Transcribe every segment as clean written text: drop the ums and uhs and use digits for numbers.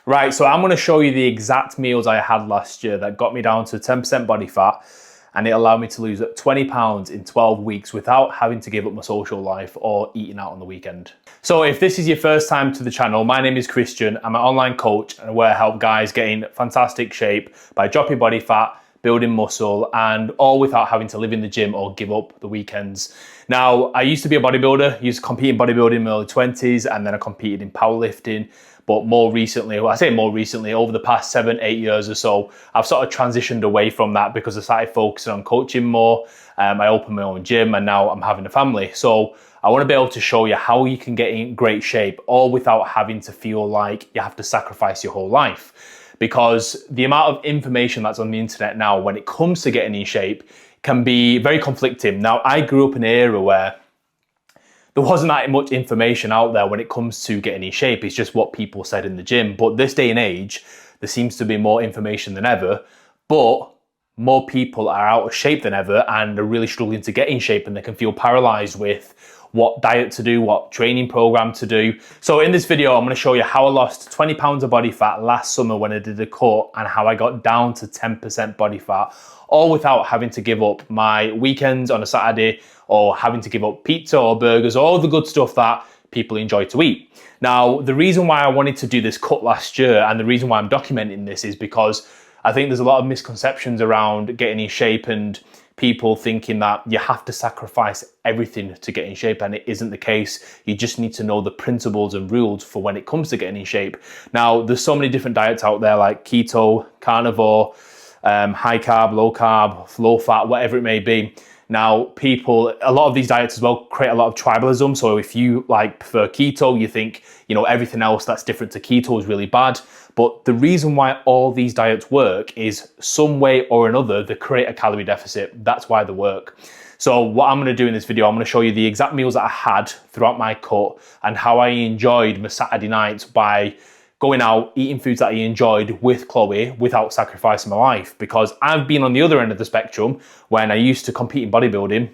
Right, so I'm going to show you the exact meals I had last year that got me down to 10% body fat, and it allowed me to lose 20 pounds in 12 weeks without having to give up my social life or eating out on the weekend. So if this is your first time to the channel, my name is Christian. I'm an online coach and where I help guys get in fantastic shape by dropping body fat, building muscle, and all without having to live in the gym or give up the weekends. Now, I used to be a bodybuilder, used to compete in bodybuilding in my early 20s, and then I competed in powerlifting. But more recently, well, I say more recently, over the past 7-8 years or so, I've sort of transitioned away from that because I started focusing on coaching more. I opened my own gym and now I'm having a family. So I want to be able to show you how you can get in great shape, all without having to feel like you have to sacrifice your whole life. Because the amount of information that's on the internet now when it comes to getting in shape can be very conflicting. Now, I grew up in an era where there wasn't that much information out there when it comes to getting in shape. It's just what people said in the gym. But this day and age, there seems to be more information than ever, but more people are out of shape than ever and are really struggling to get in shape, and they can feel paralyzed with what diet to do, what training program to do. So in this video, I'm going to show you how I lost 20 pounds of body fat last summer when I did a cut, and how I got down to 10% body fat, all without having to give up my weekends on a Saturday or having to give up pizza or burgers, all the good stuff that people enjoy to eat. Now, the reason why I wanted to do this cut last year and the reason why I'm documenting this is because I think there's a lot of misconceptions around getting in shape and people thinking that you have to sacrifice everything to get in shape, and it isn't the case. You just need to know the principles and rules for when it comes to getting in shape. Now, there's so many different diets out there like keto, carnivore, high carb, low fat, whatever it may be. Now, a lot of these diets as well create a lot of tribalism. So if you prefer keto, you think, everything else that's different to keto is really bad. But the reason why all these diets work is some way or another, they create a calorie deficit. That's why they work. So what I'm going to do in this video, I'm going to show you the exact meals that I had throughout my cut and how I enjoyed my Saturday nights by going out, eating foods that I enjoyed with Chloe without sacrificing my life. Because I've been on the other end of the spectrum when I used to compete in bodybuilding,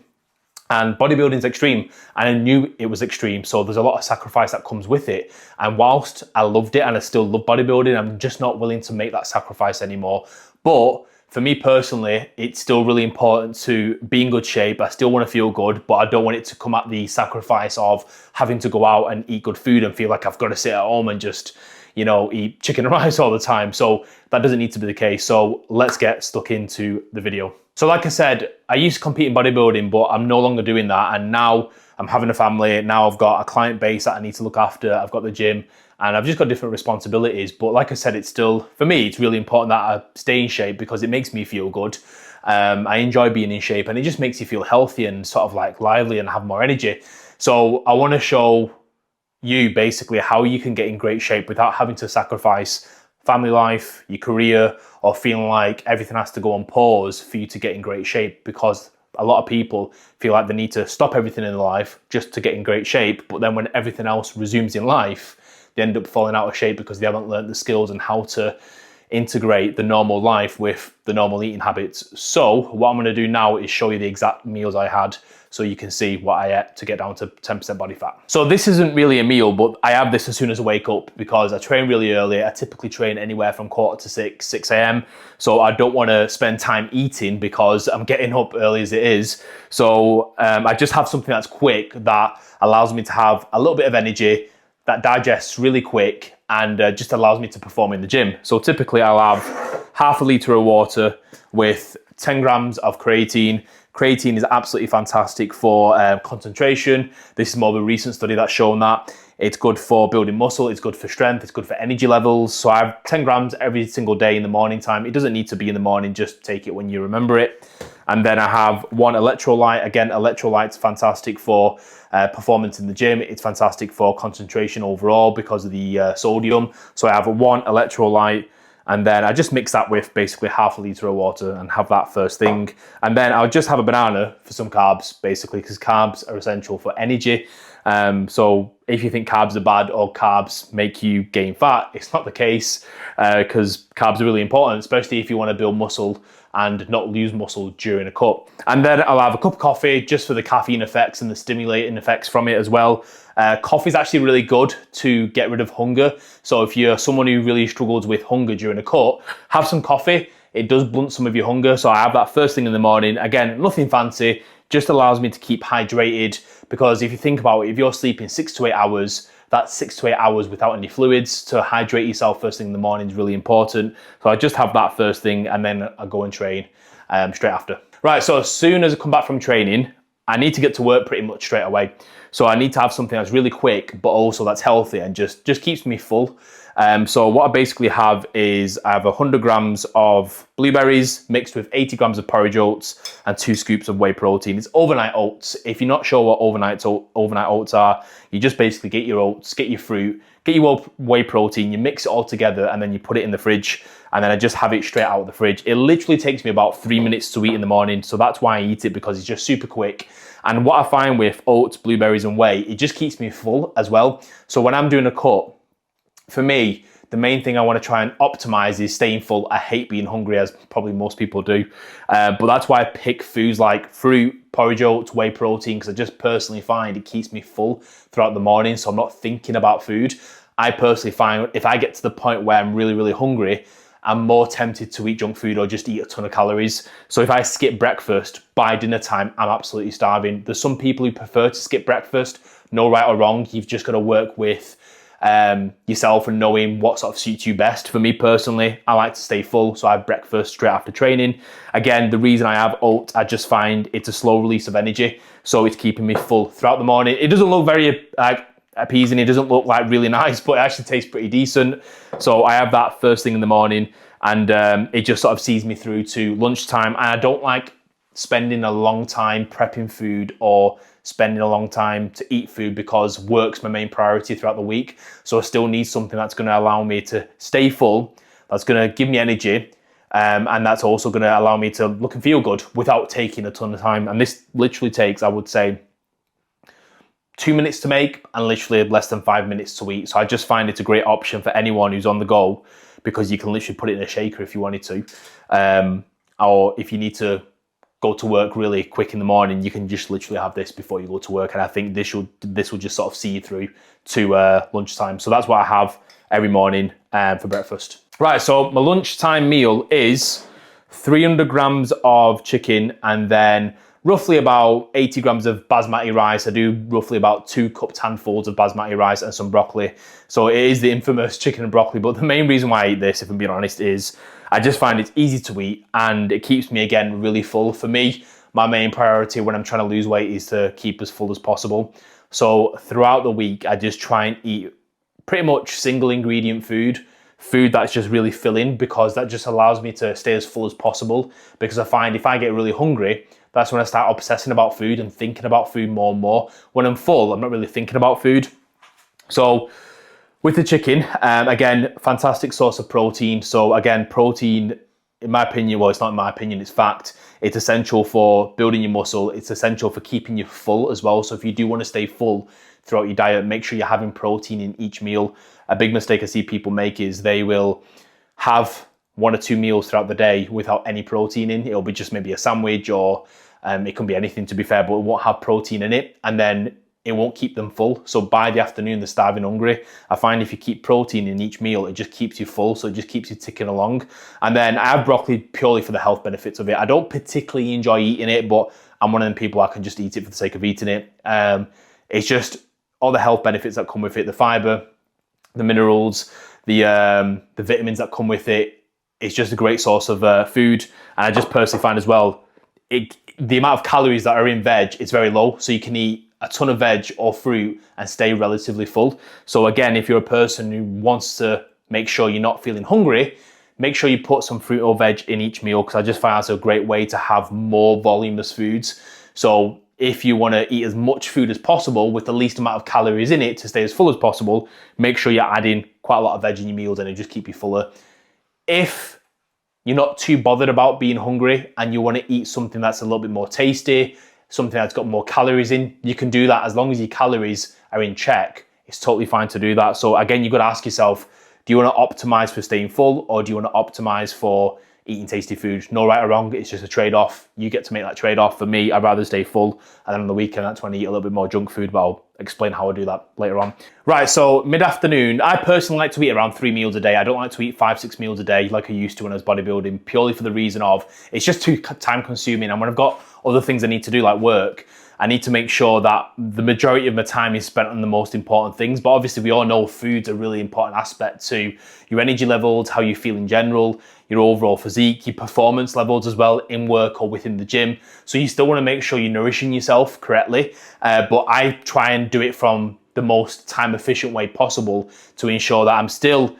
and bodybuilding's extreme, and I knew it was extreme. So there's a lot of sacrifice that comes with it. And whilst I loved it and I still love bodybuilding, I'm just not willing to make that sacrifice anymore. But for me personally, it's still really important to be in good shape. I still want to feel good, but I don't want it to come at the sacrifice of having to go out and eat good food and feel like I've got to sit at home and just eat chicken and rice all the time. So that doesn't need to be the case. So let's get stuck into the video. So like I said, I used to compete in bodybuilding, but I'm no longer doing that. And now I'm having a family. Now I've got a client base that I need to look after. I've got the gym and I've just got different responsibilities. But like I said, it's still, for me, it's really important that I stay in shape because it makes me feel good. I enjoy being in shape and it just makes you feel healthy and sort of lively and have more energy. So I want to show you basically how you can get in great shape without having to sacrifice family life, your career, or feeling like everything has to go on pause for you to get in great shape, because a lot of people feel like they need to stop everything in their life just to get in great shape, but then when everything else resumes in life, they end up falling out of shape because they haven't learned the skills and how to integrate the normal life with the normal eating habits. So what I'm going to do now is show you the exact meals I had so you can see what I ate to get down to 10% body fat. So this isn't really a meal, but I have this as soon as I wake up because I train really early. I typically train anywhere from 5:45 to 6 a.m. So I don't want to spend time eating because I'm getting up early as it is. So I just have something that's quick that allows me to have a little bit of energy, that digests really quick, and just allows me to perform in the gym. So typically I'll have half a litre of water with 10 grams of creatine. Creatine is absolutely fantastic for concentration. This is more of a recent study that's shown that. It's good for building muscle, it's good for strength, it's good for energy levels. So I have 10 grams every single day in the morning time. It doesn't need to be in the morning, just take it when you remember it. And then I have one electrolyte. Again, electrolyte's fantastic for performance in the gym. It's fantastic for concentration overall because of the sodium. So I have one electrolyte, and then I just mix that with basically half a litre of water and have that first thing. And then I'll just have a banana for some carbs, basically, because carbs are essential for energy. So if you think carbs are bad or carbs make you gain fat, it's not the case, because carbs are really important, especially if you want to build muscle and not lose muscle during a cut. And then I'll have a cup of coffee just for the caffeine effects and the stimulating effects from it as well. Coffee is actually really good to get rid of hunger. So if you're someone who really struggles with hunger during a cut, have some coffee. It does blunt some of your hunger. So I have that first thing in the morning. Again, nothing fancy, just allows me to keep hydrated, because if you think about it, if you're sleeping 6 to 8 hours, that's 6 to 8 hours without any fluids. To hydrate yourself first thing in the morning is really important. So I just have that first thing, and then I go and train straight after. Right, so as soon as I come back from training, I need to get to work pretty much straight away. So I need to have something that's really quick, but also that's healthy and just keeps me full. So what I basically have is I have 100 grams of blueberries mixed with 80 grams of porridge oats and 2 scoops of whey protein. It's overnight oats. If you're not sure what overnight oats are, you just basically get your oats, get your fruit, get your whey protein, you mix it all together, and then you put it in the fridge, and then I just have it straight out of the fridge. It literally takes me about 3 minutes to eat in the morning, so that's why I eat it, because it's just super quick. And what I find with oats, blueberries and whey, it just keeps me full as well. So when I'm doing a cut, for me, the main thing I want to try and optimize is staying full. I hate being hungry, as probably most people do. But that's why I pick foods like fruit, porridge oats, whey protein, because I just personally find it keeps me full throughout the morning, so I'm not thinking about food. I personally find if I get to the point where I'm really, really hungry, I'm more tempted to eat junk food or just eat a ton of calories. So if I skip breakfast, by dinner time, I'm absolutely starving. There's some people who prefer to skip breakfast. No right or wrong. You've just got to work with yourself and knowing what sort of suits you best. For me personally, I like to stay full, so I have breakfast straight after training. Again, the reason I have oats, I just find it's a slow release of energy, so it's keeping me full throughout the morning. It doesn't look very appeasing, it doesn't look like really nice, but it actually tastes pretty decent. So I have that first thing in the morning, and it just sort of sees me through to lunchtime. And I don't like spending a long time prepping food or spending a long time to eat food, because work's my main priority throughout the week. So I still need something that's going to allow me to stay full, that's going to give me energy, and that's also going to allow me to look and feel good without taking a ton of time. And this literally takes, I would say, 2 minutes to make and literally less than 5 minutes to eat. So I just find it's a great option for anyone who's on the go, because you can literally put it in a shaker if you wanted to, or if you need to go to work really quick in the morning, you can just literally have this before you go to work. And I think this will just sort of see you through to lunchtime. So that's what I have every morning for breakfast. Right, so my lunchtime meal is 300 grams of chicken, and then roughly about 80 grams of basmati rice. I do roughly about 2 cupped handfuls of basmati rice and some broccoli. So it is the infamous chicken and broccoli, but the main reason why I eat this, if I'm being honest, is I just find it's easy to eat and it keeps me, again, really full. For me, my main priority when I'm trying to lose weight is to keep as full as possible. So throughout the week, I just try and eat pretty much single ingredient food that's just really filling, because that just allows me to stay as full as possible. Because I find if I get really hungry, that's when I start obsessing about food and thinking about food more and more. When I'm full, I'm not really thinking about food. So with the chicken, again, fantastic source of protein. So again, protein, in my opinion, well, it's not in my opinion, it's fact. It's essential for building your muscle. It's essential for keeping you full as well. So if you do want to stay full throughout your diet, make sure you're having protein in each meal. A big mistake I see people make is they will have 1 or 2 meals throughout the day without any protein in. It'll be just maybe a sandwich, or it can be anything, to be fair, but it won't have protein in it, and then it won't keep them full. So by the afternoon, they're starving hungry. I find if you keep protein in each meal, it just keeps you full, so it just keeps you ticking along. And then I have broccoli purely for the health benefits of it. I don't particularly enjoy eating it, but I'm one of them people, I can just eat it for the sake of eating it. It's just all the health benefits that come with it, the fiber, the minerals, the vitamins that come with it. It's just a great source of food. And I just personally find as well, the amount of calories that are in veg is very low. So you can eat a ton of veg or fruit and stay relatively full. So again, if you're a person who wants to make sure you're not feeling hungry, make sure you put some fruit or veg in each meal, because I just find that's a great way to have more voluminous foods. So if you want to eat as much food as possible with the least amount of calories in it to stay as full as possible, make sure you're adding quite a lot of veg in your meals, and it'll just keep you fuller. If you're not too bothered about being hungry and you want to eat something that's a little bit more tasty, something that's got more calories in, you can do that as long as your calories are in check. It's totally fine to do that. So again, you've got to ask yourself, do you want to optimize for staying full, or do you want to optimize for eating tasty food? No right or wrong, it's just a trade-off. You get to make that trade-off. For me, I'd rather stay full, and then on the weekend, that's when I eat a little bit more junk food, but I'll explain how I do that later on. Right, so mid-afternoon, I personally like to eat around 3 meals a day. I don't like to eat 5-6 meals a day like I used to when I was bodybuilding, purely for the reason of, it's just too time-consuming, and when I've got other things I need to do, like work, I need to make sure that the majority of my time is spent on the most important things. But obviously we all know food's a really important aspect to your energy levels, how you feel in general, your overall physique, your performance levels as well in work or within the gym. So you still want to make sure you're nourishing yourself correctly. But I try and do it from the most time efficient way possible to ensure that I'm still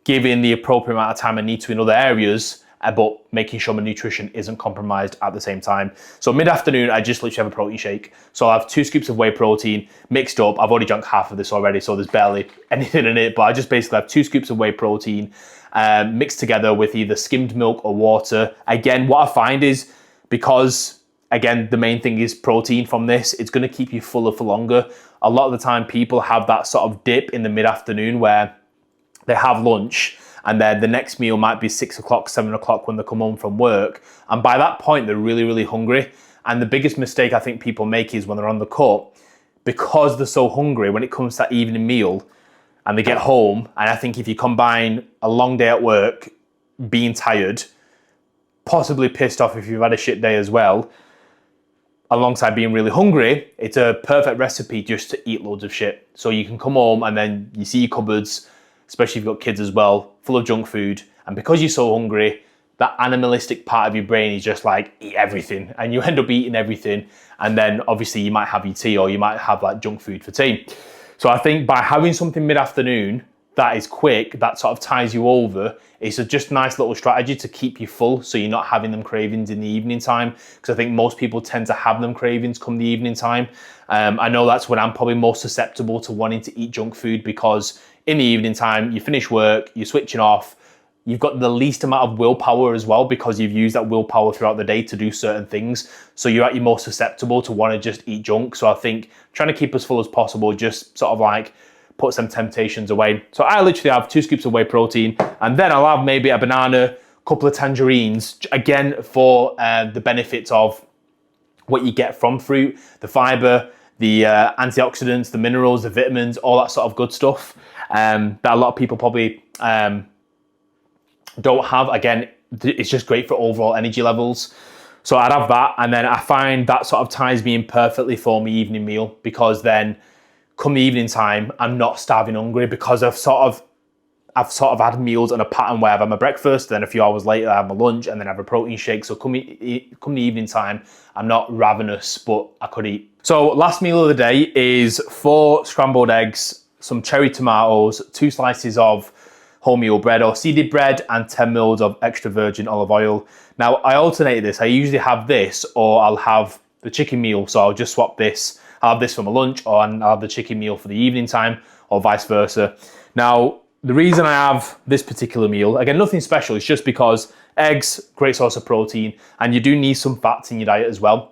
giving the appropriate amount of time I need to in other areas, but making sure my nutrition isn't compromised at the same time. So mid-afternoon, I just literally have a protein shake. So I'll have 2 scoops of whey protein mixed up. I've already drunk half of this already, so there's barely anything in it, but I just basically have 2 scoops of whey protein mixed together with either skimmed milk or water. Again, what I find is, because again, the main thing is protein from this, it's gonna keep you fuller for longer. A lot of the time people have that sort of dip in the mid-afternoon where they have lunch, and then the next meal might be 6 o'clock, 7 o'clock when they come home from work. And by that point, they're really, really hungry. And the biggest mistake I think people make is when they're on the cut, because they're so hungry, when it comes to that evening meal and they get home, and I think if you combine a long day at work, being tired, possibly pissed off if you've had a shit day as well, alongside being really hungry, it's a perfect recipe just to eat loads of shit. So you can come home and then you see your cupboards, especially if you've got kids as well, full of junk food. And because you're so hungry, that animalistic part of your brain is just like, eat everything. And you end up eating everything. And then obviously you might have your tea, or you might have like junk food for tea. So I think by having something mid-afternoon that is quick, that sort of ties you over, it's a just nice little strategy to keep you full, so you're not having them cravings in the evening time. Because I think most people tend to have them cravings come the evening time. I know that's when I'm probably most susceptible to wanting to eat junk food, because in the evening time, you finish work, you're switching off, you've got the least amount of willpower as well, because you've used that willpower throughout the day to do certain things. So you're at your most susceptible to want to just eat junk. So I think trying to keep as full as possible just sort of like put some temptations away. So I literally have 2 scoops of whey protein, and then I'll have maybe a banana, a couple of tangerines, again for the benefits of what you get from fruit, the fiber, the antioxidants, the minerals, the vitamins, all that sort of good stuff that a lot of people probably don't have. Again, it's just great for overall energy levels. So I'd have that, and then I find that sort of ties me in perfectly for my evening meal, because then come the evening time, I'm not starving hungry, because I've sort of had meals in a pattern where I've had my breakfast, then a few hours later I have my lunch, and then I have a protein shake. So come the evening time, I'm not ravenous, but I could eat. So last meal of the day is 4 scrambled eggs, some cherry tomatoes, 2 slices of wholemeal bread or seeded bread, and 10 mils of extra virgin olive oil. Now I alternate this. I usually have this, or I'll have the chicken meal. So I'll just swap this. I'll have this for my lunch, or I'll have the chicken meal for the evening time, or vice versa. Now, the reason I have this particular meal, again, nothing special, it's just because eggs, great source of protein, and you do need some fats in your diet as well.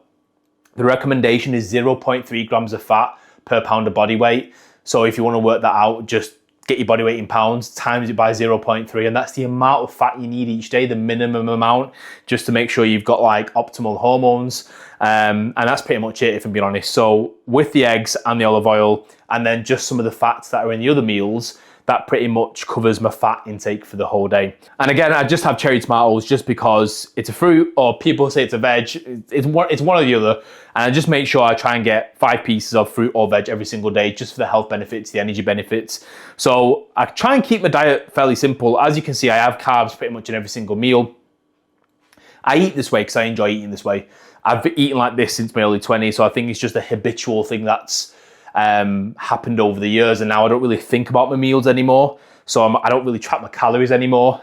The recommendation is 0.3 grams of fat per pound of body weight. So if you want to work that out, just get your body weight in pounds, times it by 0.3, and that's the amount of fat you need each day, the minimum amount, just to make sure you've got like optimal hormones. And that's pretty much it, if I'm being honest. So with the eggs and the olive oil, and then just some of the fats that are in the other meals, that pretty much covers my fat intake for the whole day. And again, I just have cherry tomatoes just because it's a fruit, or people say it's a veg. It's one or the other. And I just make sure I try and get 5 pieces of fruit or veg every single day, just for the health benefits, the energy benefits. So I try and keep my diet fairly simple. As you can see, I have carbs pretty much in every single meal. I eat this way because I enjoy eating this way. I've eaten like this since my early 20s, so I think it's just a habitual thing that's happened over the years, and now I don't really think about my meals anymore. So I don't really track my calories anymore,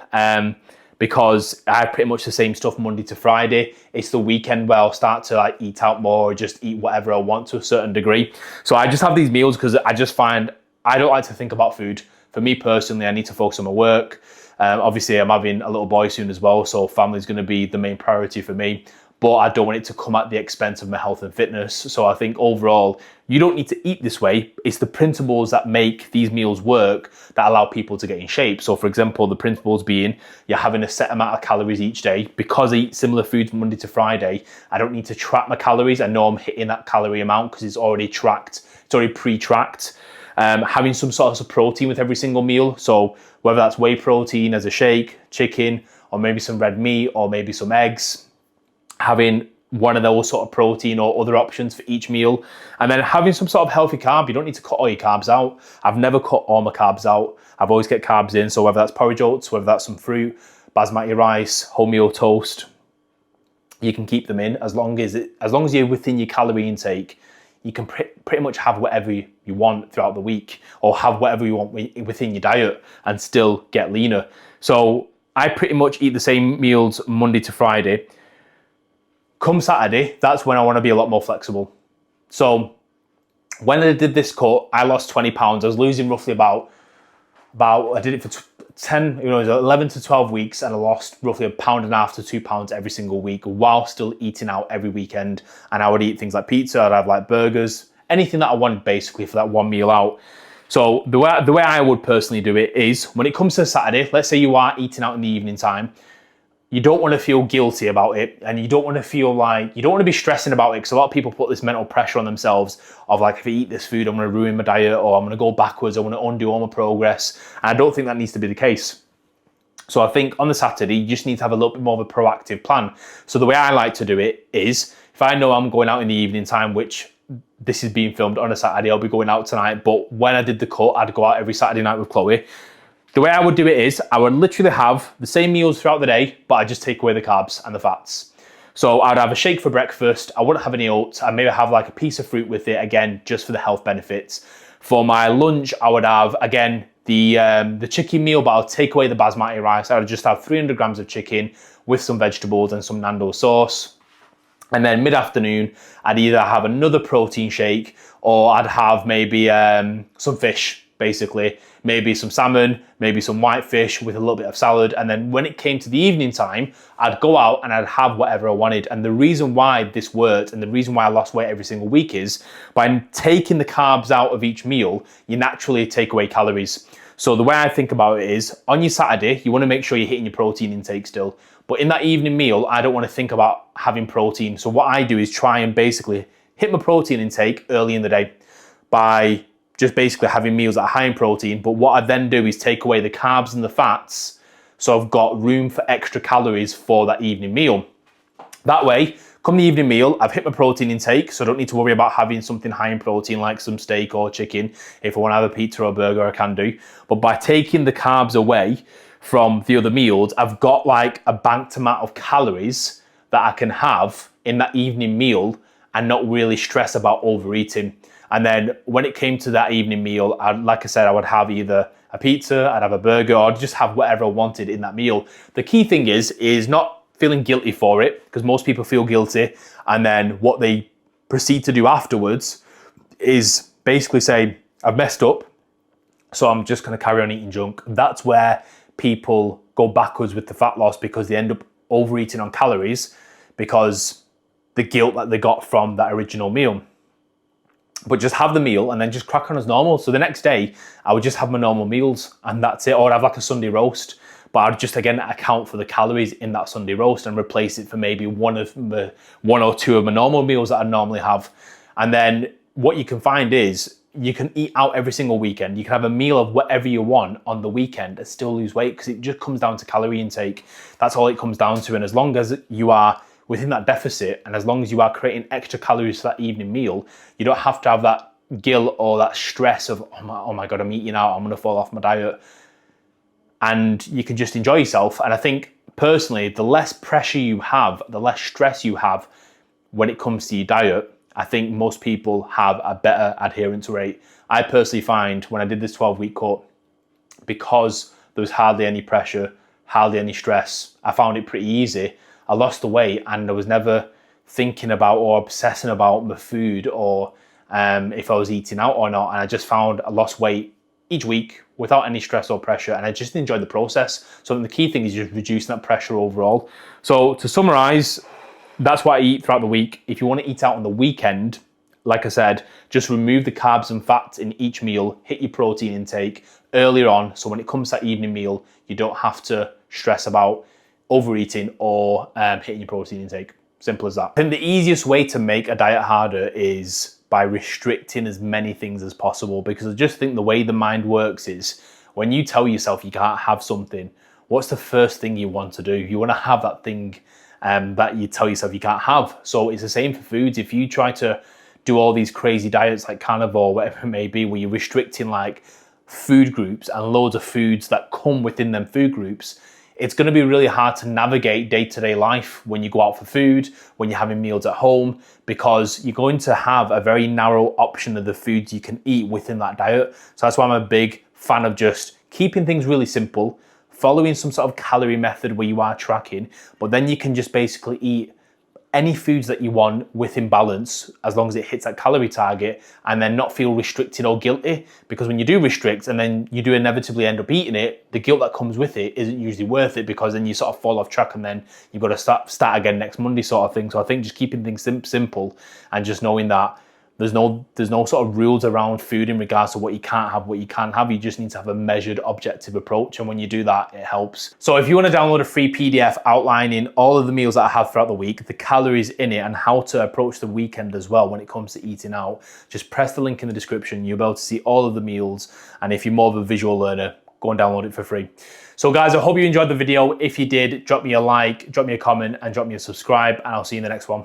because I have pretty much the same stuff Monday to Friday. It's the weekend where I'll start to like eat out more, or just eat whatever I want to a certain degree. So I just have these meals because I just find I don't like to think about food. For me personally, I need to focus on my work. Obviously, I'm having a little boy soon as well, so family's going to be the main priority for me. but I don't want it to come at the expense of my health and fitness. So I think overall, you don't need to eat this way. It's the principles that make these meals work that allow people to get in shape. So for example, the principles being you're having a set amount of calories each day. Because I eat similar foods Monday to Friday, I don't need to track my calories. I know I'm hitting that calorie amount because it's already tracked. It's already pre-tracked. Having some sort of protein with every single meal. So whether that's whey protein as a shake, chicken, or maybe some red meat, or maybe some eggs, having one of those sort of protein or other options for each meal. And then having some sort of healthy carb. You don't need to cut all your carbs out. I've never cut all my carbs out. I've always get carbs in. So whether that's porridge oats, whether that's some fruit, basmati rice, wholemeal toast, you can keep them in as long as you're within your calorie intake. You can pretty much have whatever you want throughout the week, or have whatever you want within your diet and still get leaner. So I pretty much eat the same meals Monday to Friday. Come Saturday, that's when I want to be a lot more flexible. So when I did this cut, I lost 20 pounds. I was losing roughly about I did it for 11 to 12 weeks, and I lost roughly £1.5 to £2 every single week while still eating out every weekend. And I would eat things like pizza, I'd have like burgers, anything that I wanted basically for that one meal out. So the way I would personally do it is, when it comes to Saturday, let's say you are eating out in the evening time, you don't want to feel guilty about it, and you don't want to be stressing about it, because a lot of people put this mental pressure on themselves of like, if I eat this food, I'm going to ruin my diet, or I'm going to go backwards, I want to undo all my progress. And I don't think that needs to be the case. So I think on the Saturday, you just need to have a little bit more of a proactive plan. So the way I like to do it is, if I know I'm going out in the evening time, which this is being filmed on a Saturday, I'll be going out tonight, but when I did the cut, I'd go out every Saturday night with Chloe. The way I would do it is, I would literally have the same meals throughout the day, but I just take away the carbs and the fats. So I'd have a shake for breakfast. I wouldn't have any oats. I'd maybe have like a piece of fruit with it, again, just for the health benefits. For my lunch, I would have, again, the chicken meal, but I'll take away the basmati rice. I would just have 300 grams of chicken with some vegetables and some Nando sauce. And then mid-afternoon, I'd either have another protein shake, or I'd have maybe some fish, basically. Maybe some salmon, maybe some white fish with a little bit of salad. And then when it came to the evening time, I'd go out and I'd have whatever I wanted. And the reason why this worked, and the reason why I lost weight every single week, is by taking the carbs out of each meal, you naturally take away calories. So the way I think about it is, on your Saturday, you want to make sure you're hitting your protein intake still. But in that evening meal, I don't want to think about having protein. So what I do is try and basically hit my protein intake early in the day by just basically having meals that are high in protein. But what I then do is take away the carbs and the fats, so I've got room for extra calories for that evening meal. That way, come the evening meal, I've hit my protein intake, so I don't need to worry about having something high in protein like some steak or chicken. If I want to have a pizza or a burger, I can do. But by taking the carbs away from the other meals, I've got like a banked amount of calories that I can have in that evening meal and not really stress about overeating. And then when it came to that evening meal, like I said, I would have either a pizza, I'd have a burger, or I'd just have whatever I wanted in that meal. The key thing is not feeling guilty for it, because most people feel guilty, and then what they proceed to do afterwards is basically say, I've messed up, so I'm just going to carry on eating junk. That's where people go backwards with the fat loss, because they end up overeating on calories because the guilt that they got from that original meal. But just have the meal and then just crack on as normal. So the next day, I would just have my normal meals and that's it. Or I'd have like a Sunday roast, but I'd just, again, account for the calories in that Sunday roast and replace it for maybe one or two of my normal meals that I normally have. And then what you can find is, you can eat out every single weekend. You can have a meal of whatever you want on the weekend and still lose weight, because it just comes down to calorie intake. That's all it comes down to. And as long as you are within that deficit, and as long as you are creating extra calories for that evening meal, you don't have to have that guilt or that stress of, oh my God, I'm eating out, I'm gonna fall off my diet. And you can just enjoy yourself. And I think personally, the less pressure you have, the less stress you have when it comes to your diet, I think most people have a better adherence rate. I personally find when I did this 12-week cut, because there was hardly any pressure, hardly any stress, I found it pretty easy. I lost the weight and I was never thinking about or obsessing about my food or if I was eating out or not. And I just found I lost weight each week without any stress or pressure, and I just enjoyed the process. So the key thing is just reducing that pressure overall. So to summarize, That's what I eat throughout the week. If you want to eat out on the weekend, like I said, just remove the carbs and fats in each meal, hit your protein intake earlier on. So when it comes to that evening meal, you don't have to stress about overeating or hitting your protein intake. Simple as that. I think the easiest way to make a diet harder is by restricting as many things as possible, because I just think the way the mind works is when you tell yourself you can't have something, what's the first thing you want to do? You want to have that thing that you tell yourself you can't have. So it's the same for foods. If you try to do all these crazy diets like carnivore, whatever it may be, where you're restricting like food groups and loads of foods that come within them food groups, it's going to be really hard to navigate day-to-day life when you go out for food, when you're having meals at home, because you're going to have a very narrow option of the foods you can eat within that diet. So that's why I'm a big fan of just keeping things really simple, following some sort of calorie method where you are tracking, but then you can just basically eat any foods that you want within balance as long as it hits that calorie target, and then not feel restricted or guilty. Because when you do restrict and then you do inevitably end up eating it, the guilt that comes with it isn't usually worth it, because then you sort of fall off track and then you've got to start again next Monday sort of thing. So I think just keeping things simple and just knowing that there's no sort of rules around food in regards to what you can't have, what you can have. You just need to have a measured, objective approach. And when you do that, it helps. So if you want to download a free PDF outlining all of the meals that I have throughout the week, the calories in it, and how to approach the weekend as well when it comes to eating out, just press the link in the description. You'll be able to see all of the meals. And if you're more of a visual learner, go and download it for free. So guys, I hope you enjoyed the video. If you did, drop me a like, drop me a comment, and drop me a subscribe, and I'll see you in the next one.